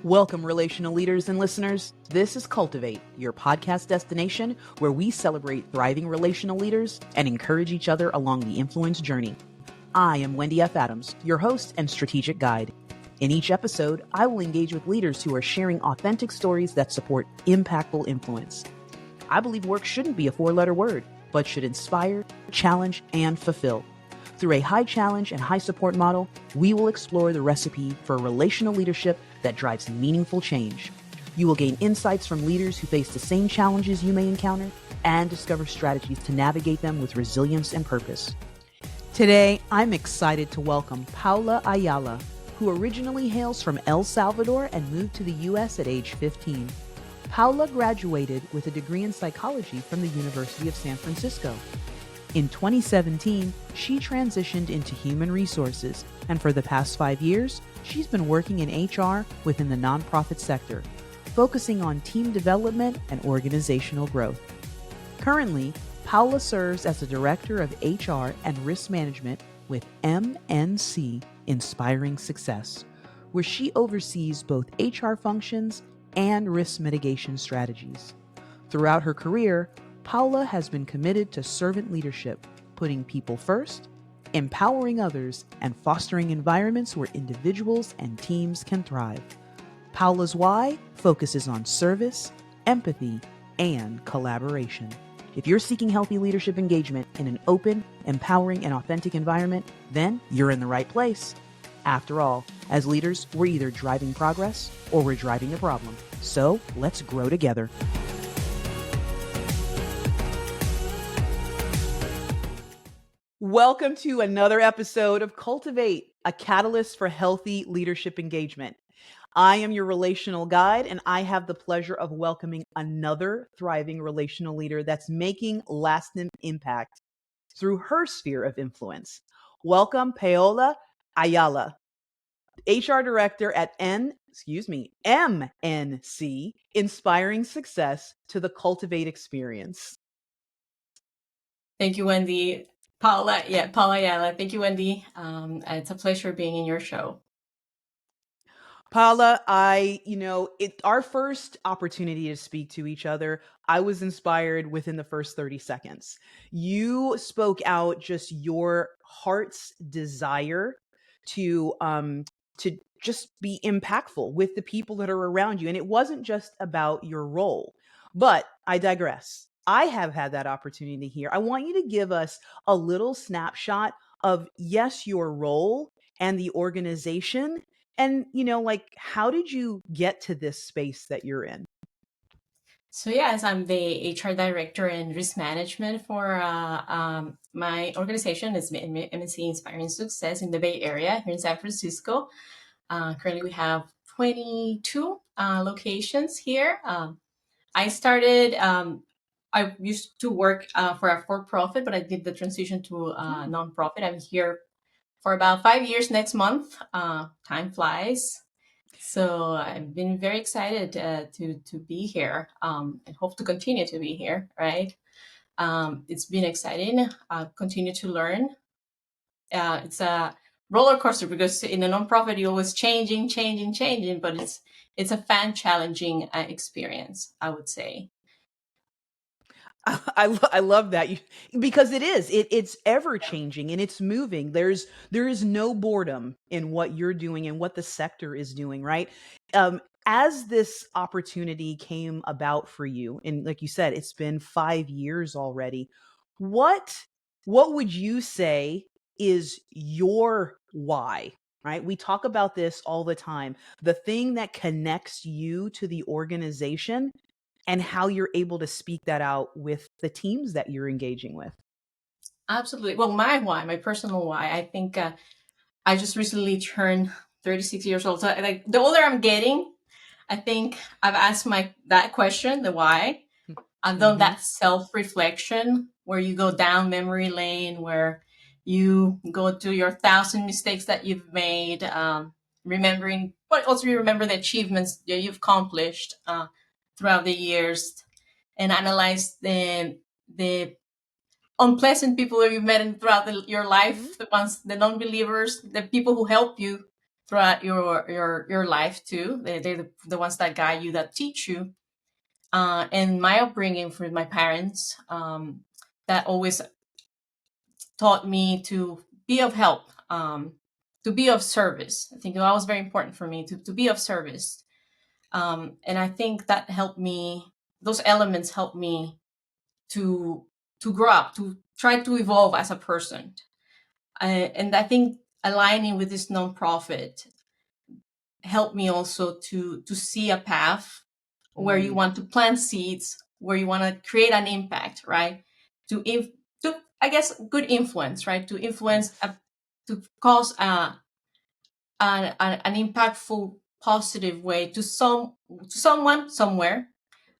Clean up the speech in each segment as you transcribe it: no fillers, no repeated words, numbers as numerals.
Welcome, relational leaders and listeners. This is Cultivate, your podcast destination where we celebrate thriving relational leaders and encourage each other along the influence journey. I am Wendy F. Adams, your host and strategic guide. In each episode, I will engage with leaders who are sharing authentic stories that support impactful influence. I believe work shouldn't be a four-letter word, but should inspire, challenge, and fulfill. Through a high challenge and high support model, we will explore the recipe for relational leadership that drives meaningful change. You will gain insights from leaders who face the same challenges you may encounter and discover strategies to navigate them with resilience and purpose. Today, I'm excited to welcome Paula Ayala, who originally hails from El Salvador and moved to the U.S. at age 15. Paula graduated with a degree in psychology from the University of San Francisco. In 2017, she transitioned into human resources, and for the past 5 years, she's been working in HR within the nonprofit sector, focusing on team development and organizational growth. Currently, Paula serves as the Director of HR and Risk Management with MNC Inspiring Success, where she oversees both HR functions and risk mitigation strategies. Throughout her career, Paula has been committed to servant leadership, putting people first, empowering others, and fostering environments where individuals and teams can thrive. Paula's why focuses on service, empathy, and collaboration. If you're seeking healthy leadership engagement in an open, empowering, and authentic environment, then you're in the right place. After all, as leaders, we're either driving progress or we're driving a problem. So let's grow together. Welcome to another episode of Cultivate, a catalyst for healthy leadership engagement. I am your relational guide, and I have the pleasure of welcoming another thriving relational leader that's making lasting impact through her sphere of influence. Welcome, Paula Ayala, HR Director at MNC Inspiring Success, to the Cultivate experience. Thank you, Wendy. Paula Ayala. Thank you, Wendy. It's a pleasure being in your show. Paula, our first opportunity to speak to each other, I was inspired within the first 30 seconds. You spoke out just your heart's desire to just be impactful with the people that are around you. And it wasn't just about your role, but I digress. I have had that opportunity here. I want you to give us a little snapshot of, yes, your role and the organization. And, how did you get to this space that you're in? So yes, I'm the HR Director and Risk Management for my organization. Is MNC Inspiring Success in the Bay Area here in San Francisco. Currently, we have 22 locations here. I started, I used to work for a for-profit, but I did the transition to a nonprofit. I'm here for about 5 years next month. Time flies. So I've been very excited to be here and hope to continue to be here, right? It's been exciting. Continue to learn. It's a roller coaster because in a nonprofit, you're always changing, but it's a fan challenging experience, I would say. I love that, because it's ever changing and it's moving. There is no boredom in what you're doing and what the sector is doing, right? As this opportunity came about for you, and like you said, it's been 5 years already. What would you say is your why? Right? We talk about this all the time. The thing that connects you to the organization and how you're able to speak that out with the teams that you're engaging with. Absolutely. Well, my personal why, I think I just recently turned 36 years old. So like the older I'm getting, I think I've asked that question, the why. I've done that self-reflection where you go down memory lane, where you go to your 1,000 mistakes that you've made, remembering, but also you remember the achievements that you've accomplished throughout the years, and analyze the unpleasant people that you've met throughout your life, the ones, the non-believers, the people who help you throughout your life too. They're the ones that guide you, that teach you. And my upbringing from my parents, that always taught me to be of help, to be of service. I think that was very important for me to be of service. And I think that helped me, those elements helped me to grow up, to try to evolve as a person. And I think aligning with this nonprofit helped me also to see a path where you want to plant seeds, where you want to create an impact, right? To I guess good influence, right? To influence, to cause an impactful, positive way to someone somewhere,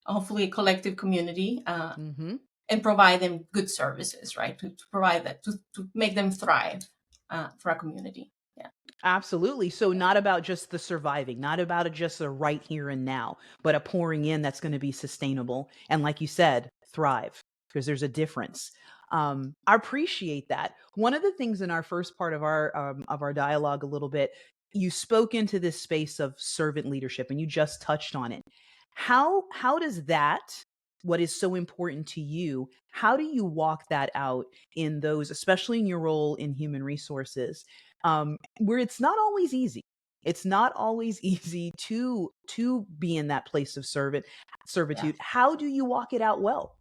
hopefully a collective community, and provide them good services, right? To provide that, to make them thrive for a community. Yeah. Absolutely. So not about just the surviving, not about just a right here and now, but a pouring in that's going to be sustainable. And like you said, thrive, because there's a difference. I appreciate that. One of the things in our first part of our dialogue a little bit, you spoke into this space of servant leadership, and you just touched on it. How does that, what is so important to you, how do you walk that out in those, especially in your role in human resources? Where it's not always easy. It's not always easy to be in that place of Yeah. servitude. How do you walk it out well?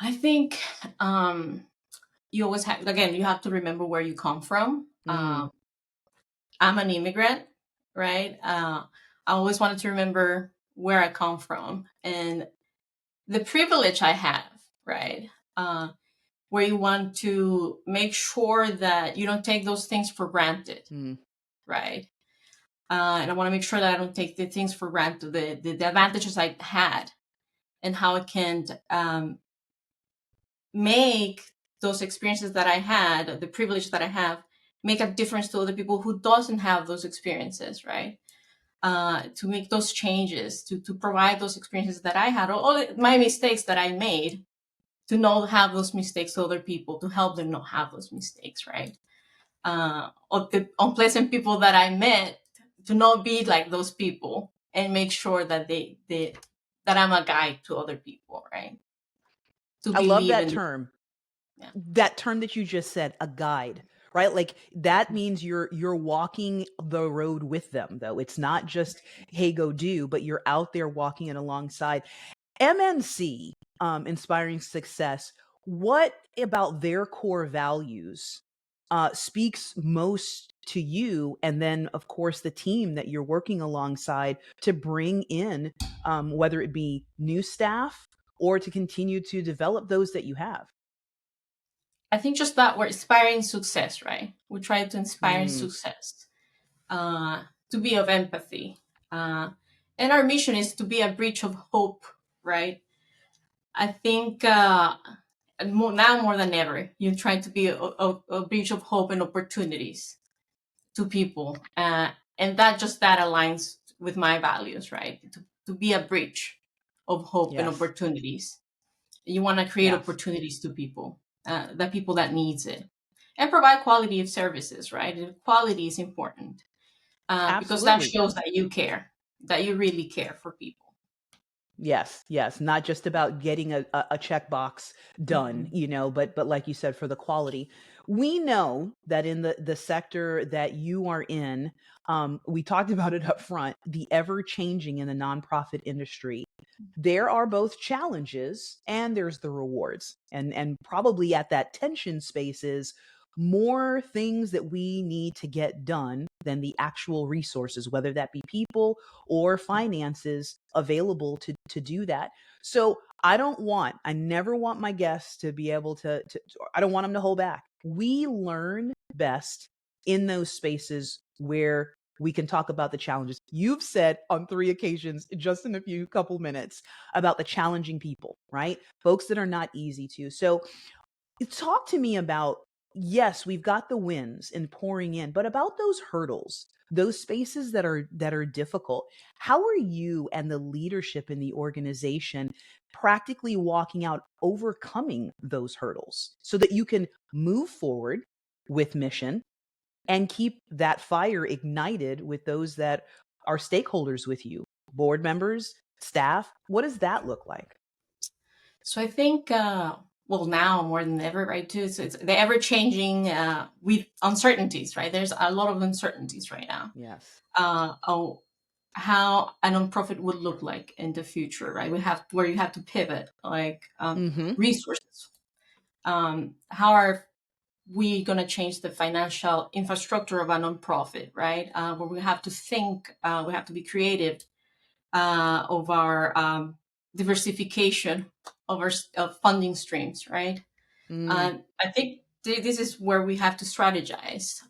I think you always have, again, you have to remember where you come from. Mm, I'm an immigrant, right? I always wanted to remember where I come from and the privilege I have, right? Where you want to make sure that you don't take those things for granted, mm, right? And I want to make sure that I don't take the things for granted, the advantages I had, and how I can make those experiences that I had, the privilege that I have, make a difference to other people who doesn't have those experiences, right? To make those changes, to provide those experiences that I had, all my mistakes that I made, to not have those mistakes to other people, to help them not have those mistakes, right? Or the unpleasant people that I met, to not be like those people, and make sure that they that I'm a guide to other people, right? To I love believe that in, term. yeah, That term that you just said, a guide, right? Like that means you're walking the road with them, though. It's not just, hey, go do, but you're out there walking it alongside. MNC, Inspiring Success, what about their core values speaks most to you? And then, of course, the team that you're working alongside to bring in, whether it be new staff or to continue to develop those that you have. I think just that we're inspiring success, right? We try to inspire Mm, success, to be of empathy. Uh, and our mission is to be a bridge of hope, right? I think now more than ever, you're trying to be a bridge of hope and opportunities to people. And that aligns with my values, right? To be a bridge of hope and yes, opportunities. You want to create yes, opportunities to people, the people that needs it, and provide quality of services, right? And quality is important, because that absolutely. shows that you care, that you really care for people. Yes, yes, not just about getting a checkbox done, Mhm. but like you said, for the quality. We know that in the sector that you are in, we talked about it up front, the ever changing in the nonprofit industry. There are both challenges and there's the rewards. And probably at that tension space is more things that we need to get done than the actual resources, whether that be people or finances available to do that. So I never want my guests to be able to I don't want them to hold back. We learn best in those spaces where we can talk about the challenges. You've said on 3 occasions, just in a few couple minutes, about the challenging people, right? Folks that are not easy to. So talk to me about, yes, we've got the wins and pouring in, but about those hurdles, those spaces that are difficult. How are you and the leadership in the organization practically walking out overcoming those hurdles so that you can move forward with mission and keep that fire ignited with those that are stakeholders with you, board members, staff? What does that look like? So I think, well, now more than ever, right? Too, so it's the ever changing with uncertainties, right? There's a lot of uncertainties right now. Yes. Oh, how a nonprofit would look like in the future, right? We have where you have to pivot, like Mm-hmm. resources. How are we going to change the financial infrastructure of a nonprofit, right? Where we have to think, we have to be creative of our diversification of our of funding streams, right? Mm. I think this is where we have to strategize.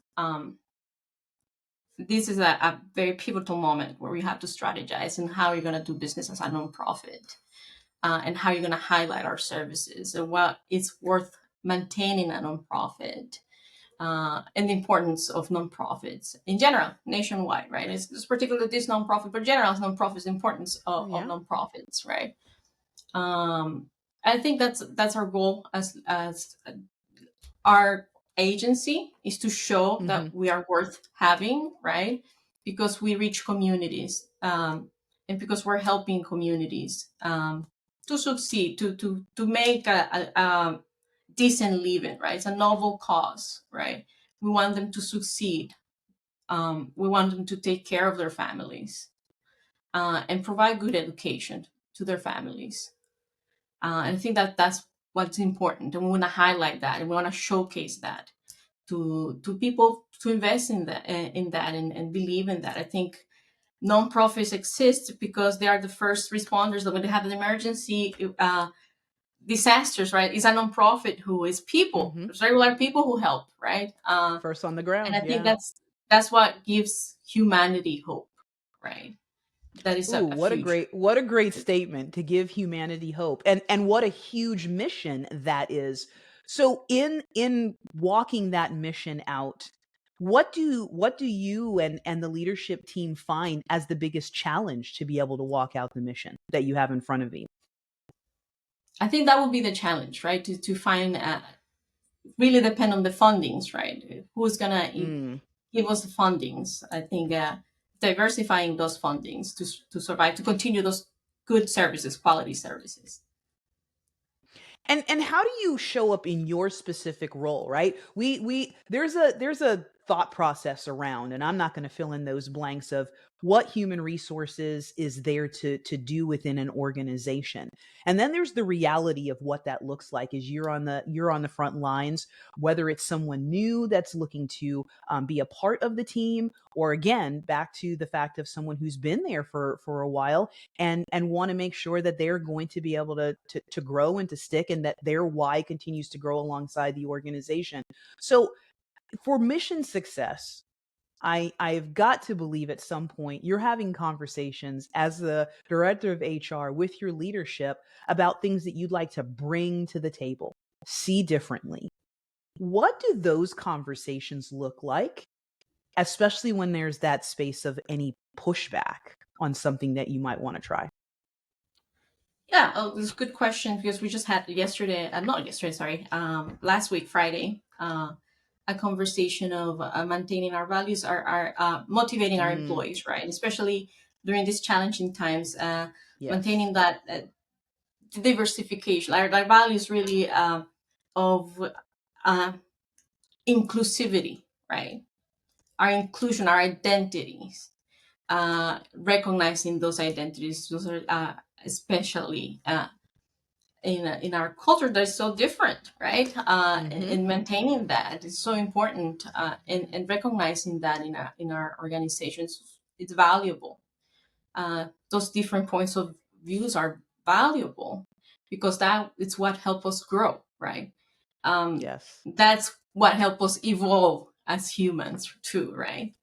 This is a very pivotal moment where we have to strategize and how you're going to do business as a nonprofit, and how you're going to highlight our services and what it's worth maintaining a nonprofit, and the importance of nonprofits in general, nationwide, right? It's particularly this nonprofit, but general nonprofits, importance of Yeah. nonprofits, right? I think that's our goal as our agency, is to show Mm-hmm. that we are worth having, right? Because we reach communities, and because we're helping communities to succeed, to make a decent living, right? It's a noble cause, right? We want them to succeed. We want them to take care of their families, and provide good education to their families. And I think that that's what's important, and we want to highlight that, and we want to showcase that to people to invest in that and believe in that. I think nonprofits exist because they are the first responders that when they have an emergency, disasters, right? It's a nonprofit who is people. Mm-hmm. There's regular people who help, right? First on the And ground. I think Yeah. that's what gives humanity hope, right? That is Ooh, a huge. what a great statement to give humanity hope. And what a huge mission that is. So in walking that mission out, what do you and the leadership team find as the biggest challenge to be able to walk out the mission that you have in front of you? I think that would be the challenge, right? To find really depend on the fundings, right? Who's gonna Mm. give us the fundings? I think diversifying those fundings to survive, to continue those good services, quality services. And how do you show up in your specific role, right? We there's a thought process around, and I'm not going to fill in those blanks of what human resources is there to do within an organization. And then there's the reality of what that looks like is you're on the front lines, whether it's someone new that's looking to be a part of the team, or again, back to the fact of someone who's been there for a while and want to make sure that they're going to be able to grow and to stick, and that their why continues to grow alongside the organization. So for mission success, I've got to believe at some point you're having conversations as the director of HR with your leadership about things that you'd like to bring to the table, see differently. What do those conversations look like, especially when there's that space of any pushback on something that you might want to try? Yeah, oh, this is a good question because we just had yesterday, not yesterday, sorry, last week, Friday, a conversation of maintaining our values, our motivating our Mm, employees, right? Especially during these challenging times, yes. maintaining that diversification. Our values really of uh, inclusivity, right? Our inclusion, our identities, recognizing those identities, those are especially in our culture that's so different, right? Mhm. And maintaining that is so important, and recognizing that in our organizations, it's valuable. Those different points of views are valuable because that it's what help us grow, right? Yes. That's what help us evolve as humans too, right?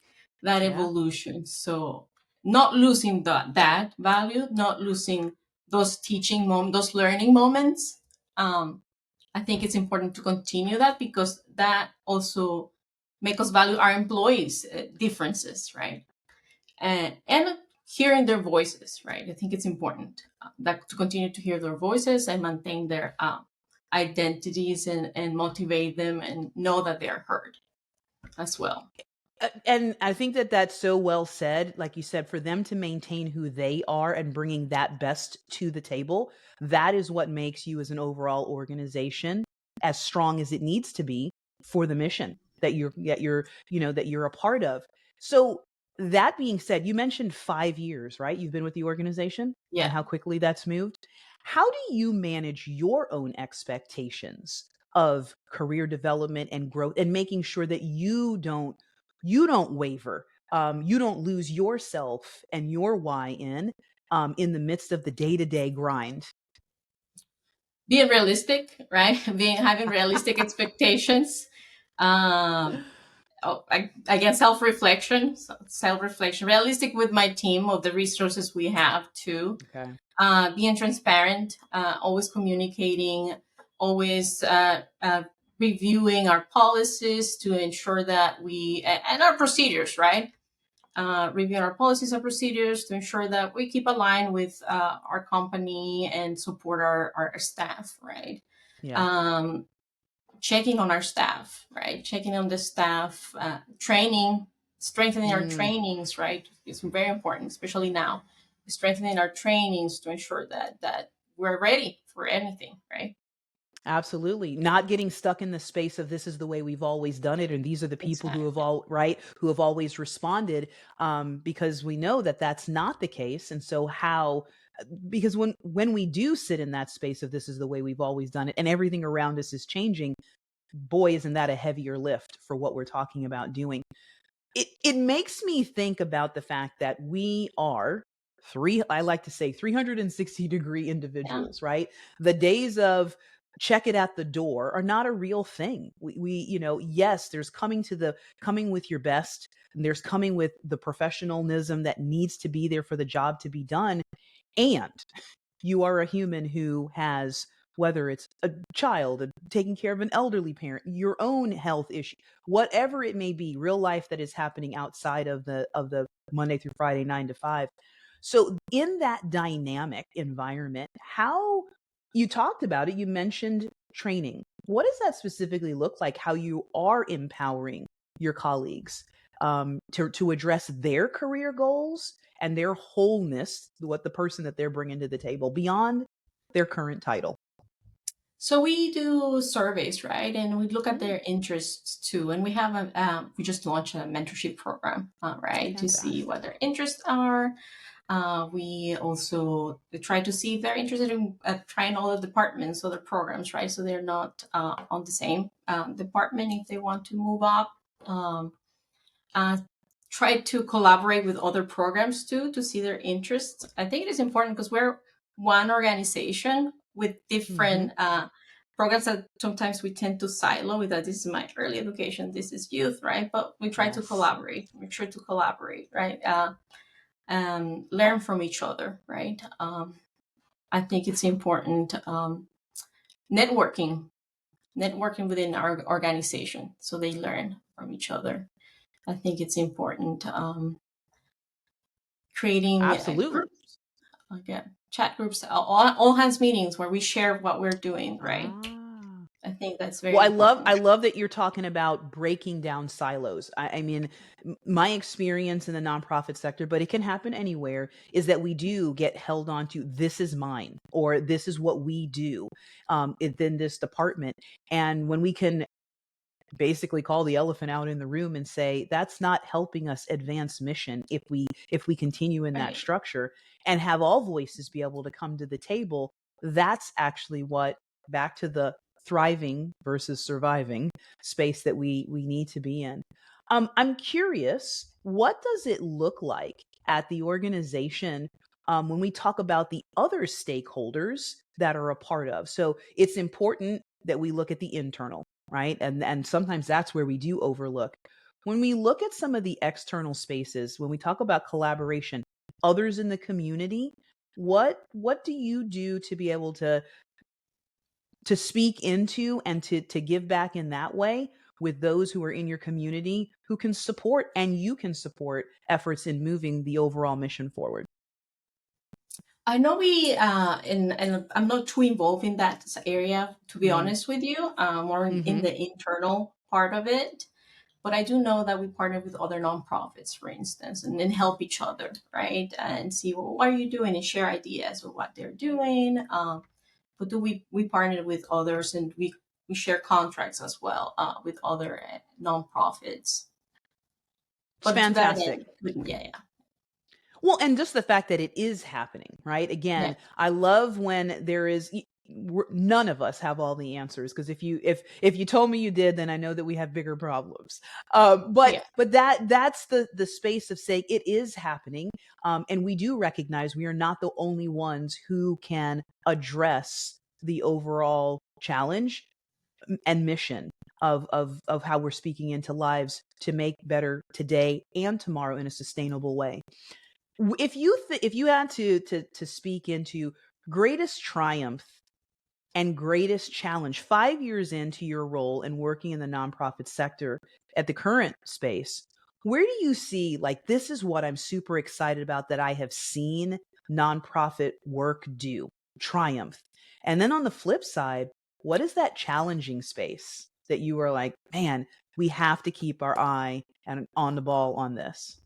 That Yeah. evolution. So not losing that value, not losing those teaching moments, those learning moments. I think it's important to continue that because that also make us value our employees' differences, right? And hearing their voices, right? I think it's important that to continue to hear their voices and maintain their identities and motivate them and know that they are heard. as well. And I think that that's so well said. Like you said, for them to maintain who they are and bringing that best to the table, that is what makes you as an overall organization as strong as it needs to be for the mission that you're a part of. So that being said, you mentioned 5 years, right? You've been with the organization and Yeah. how quickly that's moved. How do you manage your own expectations of career development and growth and making sure that you don't waver. You don't lose yourself and your why in the midst of the day to day grind. Being realistic, right? Having realistic expectations. Um, Again, self reflection, realistic with my team of the resources we have too. Okay. Being transparent, always communicating, always reviewing our policies to ensure that and our procedures, right? Review our policies and procedures to ensure that we keep aligned with our company and support our staff, right? Yeah. Um, Checking on our staff, right? Checking on the staff, training, strengthening our Mm. trainings, right? It's very important, especially now. Strengthening our trainings to ensure that we're ready for anything, right? Absolutely. Not getting stuck in the space of this is the way we've always done it. And these are the people who have Exactly. who have always responded, because we know that that's not the case. And so because when we do sit in that space of this is the way we've always done it and everything around us is changing, boy, isn't that a heavier lift for what we're talking about doing. It makes me think about the fact that we are I like to say 360-degree Yeah. individuals, right? The days of check it at the door are not a real thing. Yes, there's coming with your best, and there's coming with the professionalism that needs to be there for the job to be done. And you are a human who has, whether it's a child, taking care of an elderly parent, your own health issue, whatever it may be, real life that is happening outside of the Monday through Friday 9 to 5. So in that dynamic environment, how you talked about it, you mentioned training. What does that specifically look like? How you are empowering your colleagues to address their career goals and their wholeness, what the person that they're bringing to the table beyond their current title. So we do surveys, right? And we look at Mm, their interests too. And we just launched a mentorship program, right, to see what fantastic. their interests are. We also try to see if they're interested in trying all the departments, other programs, right? So they're not on the same department if they want to move up. Um, uh, Try to collaborate with other programs too to see their interests. I think it is important because we're one organization with Hmm. different programs that sometimes we tend to silo with that. This is my early education, this is youth, right? But we try to Yes. collaborate, make sure to collaborate, right? Learn from each other, right? I think it's important networking, networking within our organization so they learn from each other. I think it's important creating Absolutely. groups, again, chat groups, all hands meetings where we share what we're doing, right? Ah. I think that's very Well, I important. love that you're talking about breaking down silos. I mean, my experience in the nonprofit sector, but it can happen anywhere, is that we do get held on to this is mine or this is what we do within this department. And when we can basically call the elephant out in the room and say that's not helping us advance mission if we continue in that Right. structure and have all voices be able to come to the table, that's actually what, back to the thriving versus surviving space that we need to be in. I'm curious, what does it look like at the organization when we talk about the other stakeholders that are a part of? So it's important that we look at the internal, right? And sometimes that's where we do overlook. When we look at some of the external spaces, when we talk about collaboration, others in the community, what do you do to be able to speak into and to give back in that way with those who are in your community who can support and you can support efforts in moving the overall mission forward? I know and I'm not too involved in that area, to be Mm, honest with you, more in hmm. the internal part of it. But I do know that we partner with other nonprofits, for instance, and then help each other, right? And see, well, what are you doing, and share ideas of what they're doing. But do we partner with others, and we share contracts as well with other nonprofits. It's But to that fantastic. end, yeah, Well, and just the fact that it is happening, right? yeah, Again, I love when there is none of us have all the answers, because if you told me you did, then I know that we have bigger problems. But yeah. that's the space of saying it is happening, and we do recognize we are not the only ones who can address the overall challenge and mission of how we're speaking into lives to make better today and tomorrow in a sustainable way. If you had to speak into greatest triumph and greatest challenge 5 years into your role and working in the nonprofit sector at the current space, where do you see, like, this is what I'm super excited about that I have seen nonprofit work do, triumph? And then on the flip side, what is that challenging space that you are like, man, we have to keep our eye and on the ball on this?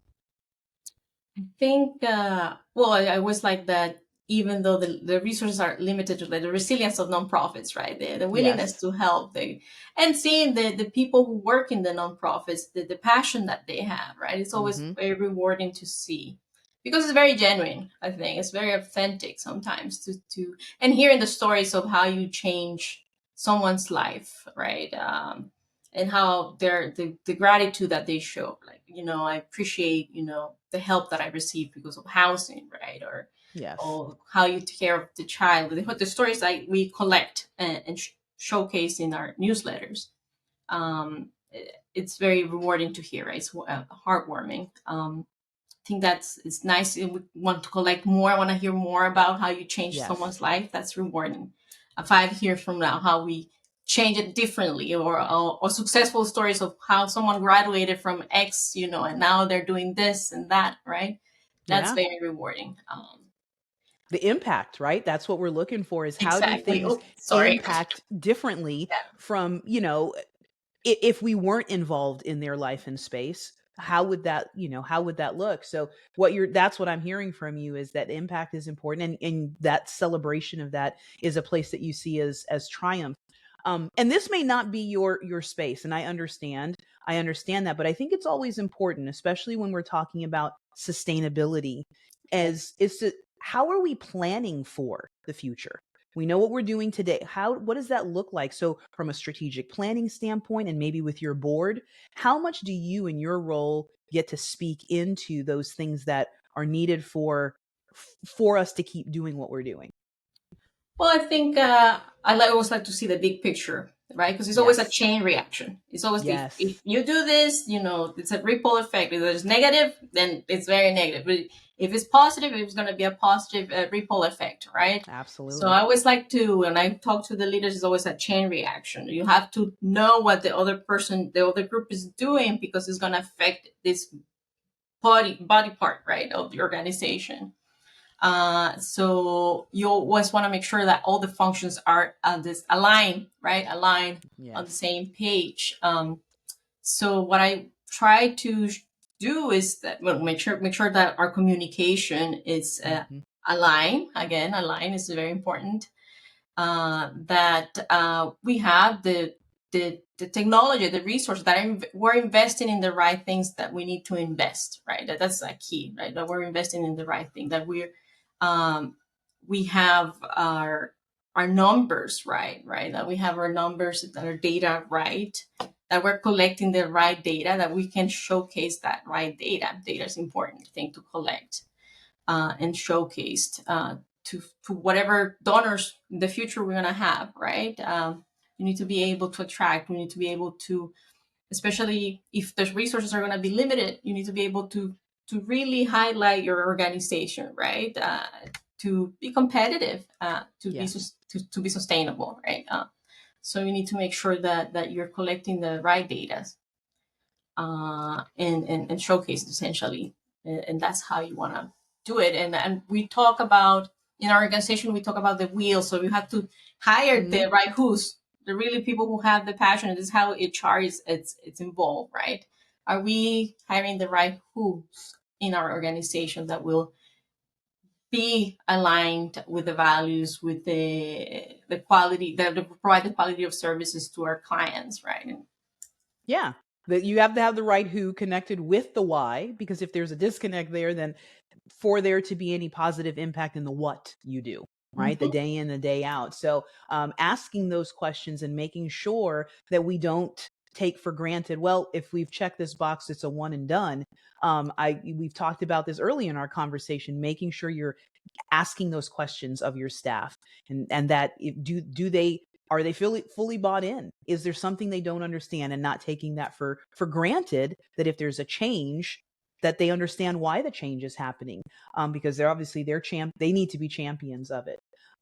I think, well, I always like that, even though the resources are limited, to the resilience of nonprofits, right? The willingness Yes. to help, and seeing the people who work in the nonprofits, the passion that they have, right? It's always Mm-hmm. very rewarding to see, because it's very genuine. I think it's very authentic sometimes and hearing the stories of how you change someone's life, right? And how the gratitude that they show, like, I appreciate, the help that I received because of housing, right? Yes. Or how you take care of the child. The stories that we collect and showcase in our newsletters, it's very rewarding to hear, right? It's heartwarming. I think it's nice. We want to collect more. I want to hear more about how you change Yes. someone's life. That's rewarding. 5 years from now, how we change it differently, or successful stories of how someone graduated from X, and now they're doing this and that, right? That's Yeah. very rewarding. The impact, right? That's what we're looking for, is how do Exactly. things Oh, sorry. impact differently Yeah. from, if we weren't involved in their life and space, how would that look? So that's what I'm hearing from you, is that impact is important, and that celebration of that is a place that you see as triumph. And this may not be your space, and I understand that, but I think it's always important, especially when we're talking about sustainability, Yeah. as is to how are we planning for the future? We know what we're doing today. What does that look like? So from a strategic planning standpoint, and maybe with your board, how much do you in your role get to speak into those things that are needed for us to keep doing what we're doing? Well, I think always like to see the big picture, right? Because it's always a Yes. chain reaction. It's always, if Yes. you do this, it's a ripple effect. If there's negative, then it's very negative. But if it's positive, it's going to be a positive ripple effect, right? So Absolutely. I always like to, when I talk to the leaders, it's always a chain reaction. You have to know what the other group is doing, because it's going to affect this body part, right, of the organization. So you always want to make sure that all the functions are this aligned, right? Aligned on the Yes. same page. So what I try to do is that, well, make sure that our communication is Hmm. aligned. Again, align is very important. That we have the technology, the resources, that we're investing in the right things that we need to invest, right? That's a key, right? That we're investing in the right thing, that um, we have our numbers right, right? That we have our numbers, that our data right, that we're collecting the right data, that we can showcase that right data. Data is important thing to collect and showcased to whatever donors in the future we're gonna have, right? You need to be able to attract. We need to be able to, especially if the resources are gonna be limited, you need to be able to really highlight your organization, right? To be competitive, Yes. to be sustainable, right? So you need to make sure that you're collecting the right data and showcase it essentially, and that's how you want to do it. And we talk about, in our organization, we talk about the wheel, so you have to hire Hmm. the right who's, the really people who have the passion. This is how HR is it's involved, right? Are we hiring the right who's in our organization that will be aligned with the values, with the quality, that provide the quality of services to our clients, right? Yeah. That you have to have the right who connected with the why, because if there's a disconnect there, then for there to be any positive impact in the what you do, right? The Mhm. day in, the day out. So asking those questions and making sure that we don't take for granted, well, if we've checked this box, it's a one and done. We've talked about this early in our conversation, making sure you're asking those questions of your staff, and that do they, are they fully bought in? Is there something they don't understand, and not taking that for granted, that if there's a change, that they understand why the change is happening, because they're obviously they need to be champions of it.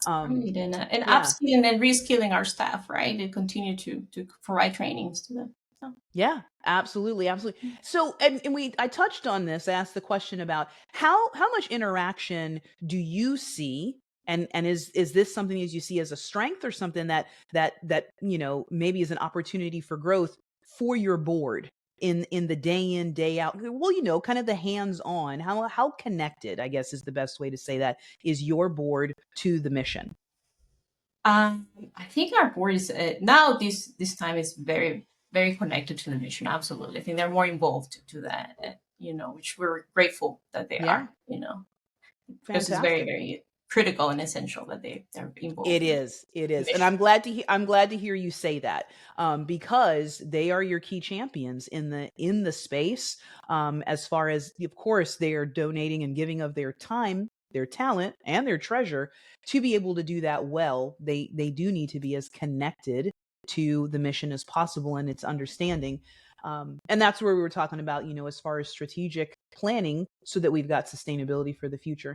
Right, and Yeah. upskilling and reskilling our staff, right, and continue to provide trainings to them. So, Yeah, absolutely, absolutely. So, and I touched on this. I asked the question about how much interaction do you see, and is this something as you see as a strength, or something that maybe is an opportunity for growth for your board in the day in, day out. Well, kind of the hands on. How connected, I guess, is the best way to say that, is your board to the mission? I think our board is now this time is very very connected to the mission. Absolutely, I think they're more involved to that. Which we're grateful that they Yeah, are. Because it's very fantastic. very critical and essential that they're It involved in is. It the is. And mission. I'm glad to hear you say that, because they are your key champions in the space. As far as, of course, they are donating and giving of their time, their talent, and their treasure to be able to do that well. They do need to be as connected to the mission as possible, and its understanding. And that's where we were talking about, as far as strategic planning, so that we've got sustainability for the future.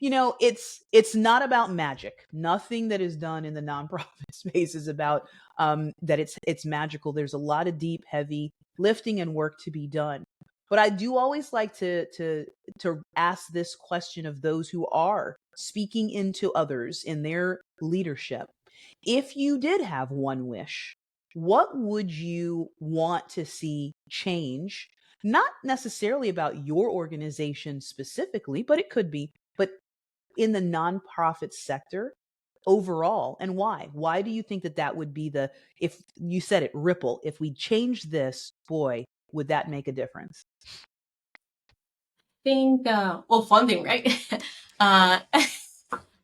It's not about magic. Nothing that is done in the nonprofit space is about that it's magical. There's a lot of deep, heavy lifting and work to be done. But I do always like to ask this question of those who are speaking into others in their leadership. If you did have one wish, what would you want to see change? Not necessarily about your organization specifically, but it could be, but in the nonprofit sector overall, and why? Why do you think that would be if you said it, ripple, if we change this, boy, would that make a difference? Think well, funding, right? uh,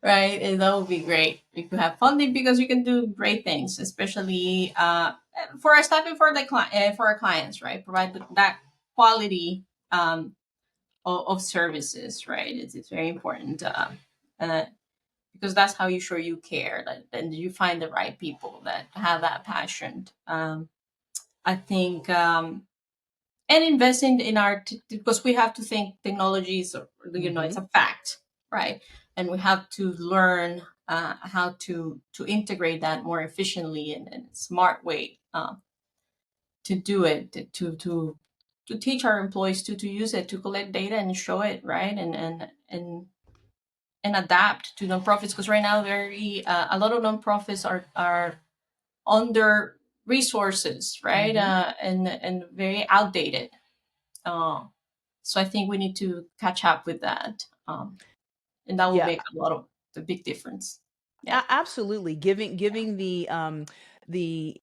right, and that would be great if you have funding, because you can do great things, especially for our staff and for our clients, right? Provide that quality of services, right? It's very important, uh, because that's how you show you care, and you find the right people that have that passion. I think, and investing in our because we have to think technologies, it's Mm-hmm. a fact, right? And we have to learn how to integrate that more efficiently and smart way to do it, to teach our employees to use it, to collect data and show it, right? And adapt to nonprofits, because right now very a lot of nonprofits are under resources, right? Mm-hmm. And very outdated. uh, so I think we need to catch up with that, and that will Yeah, make a lot of the big difference. Yeah. absolutely. Giving the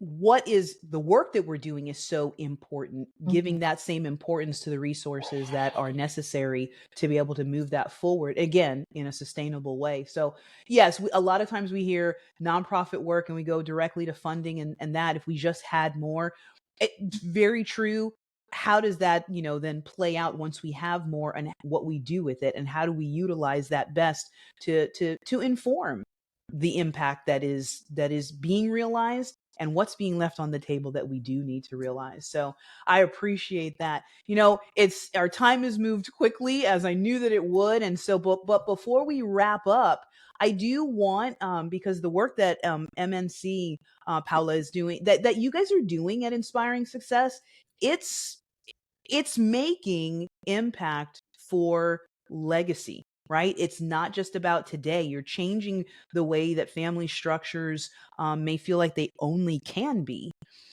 what is the work that we're doing is so important, Mhm. giving that same importance to the resources that are necessary to be able to move that forward again in a sustainable way. So yes, a lot of times we hear nonprofit work and we go directly to funding, and that if we just had more, very true. How does that then play out once we have more, and what we do with it, and how do we utilize that best to inform the impact that is being realized, and what's being left on the table that we do need to realize. So I appreciate that. It's our time has moved quickly, as I knew that it would. And so, but before we wrap up, I do want, because the work that MNC, Paula, is doing, that you guys are doing at Inspiring Success, it's it's making impact for legacy. right? It's not just about today. You're changing the way that family structures may feel like they only can be.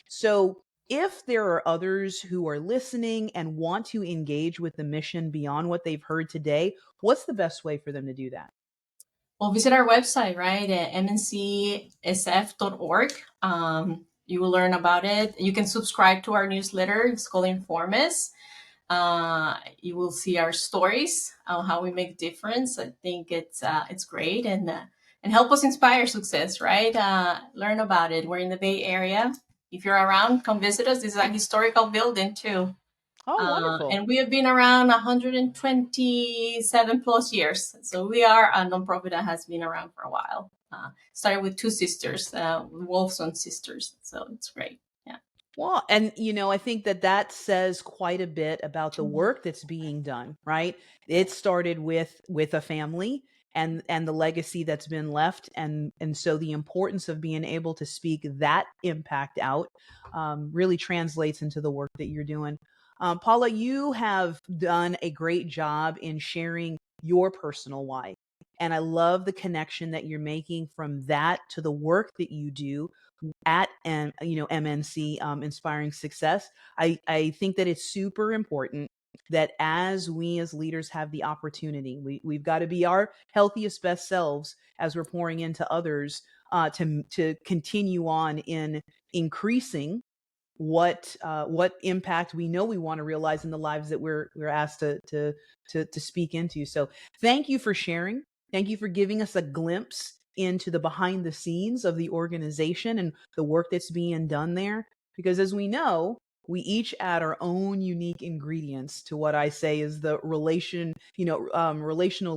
So if there are others who are listening and want to engage with the mission beyond what they've heard today, what's the best way for them to do that? Well, visit our website, right, at mncsf.org. You will learn about it. You can subscribe to our newsletter. It's called Inform Us. You will see our stories on how we make difference. I think it's great, and help us inspire success, right? Learn about it. We're in the Bay Area. If you're around, come visit us. This is a historical building too. Oh, wonderful. And we have been around 127 plus years. So we are a nonprofit that has been around for a while. Started with two sisters, Wolfson sisters. So it's great. Yeah. Well, and I think that says quite a bit about the work that's being done, right? It started with a family and the legacy that's been left, and so the importance of being able to speak that impact out really translates into the work that you're doing. Paula, you have done a great job in sharing your personal why. And I love the connection that you're making from that to the work that you do at MNC Inspiring Success. I think that it's super important that as we as leaders have the opportunity, we've got to be our healthiest, best selves as we're pouring into others to continue on in increasing what impact we know we want to realize in the lives that we're asked to speak into. So thank you for sharing. Thank you for giving us a glimpse into the behind the scenes of the organization and the work that's being done there. Because as we know, we each add our own unique ingredients to what I say is the relational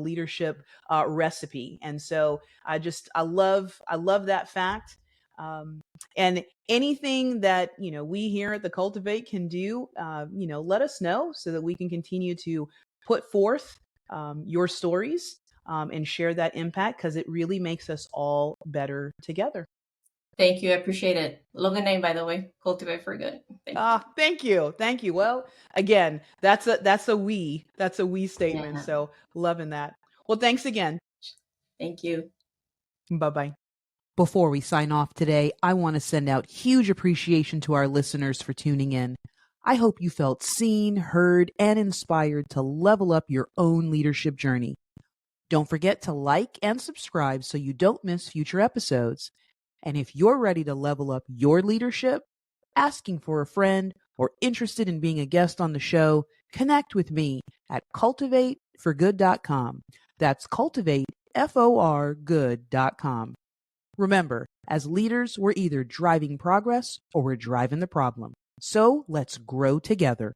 leadership recipe. And so I love that fact. And anything that we here at the Cultivate can do, let us know so that we can continue to put forth your stories and share that impact, because it really makes us all better together. Thank you. I appreciate it. Love the name, by the way. Cultivate for Good. Thank you. Thank you. Well, again, that's a we statement. Yeah. So loving that. Well, thanks again. Thank you. Bye-bye. Before we sign off today, I want to send out huge appreciation to our listeners for tuning in. I hope you felt seen, heard, and inspired to level up your own leadership journey. Don't forget to like and subscribe so you don't miss future episodes. And if you're ready to level up your leadership, asking for a friend, or interested in being a guest on the show, connect with me at cultivateforgood.com. That's cultivateforgood.com. Remember, as leaders, we're either driving progress or we're driving the problem. So let's grow together.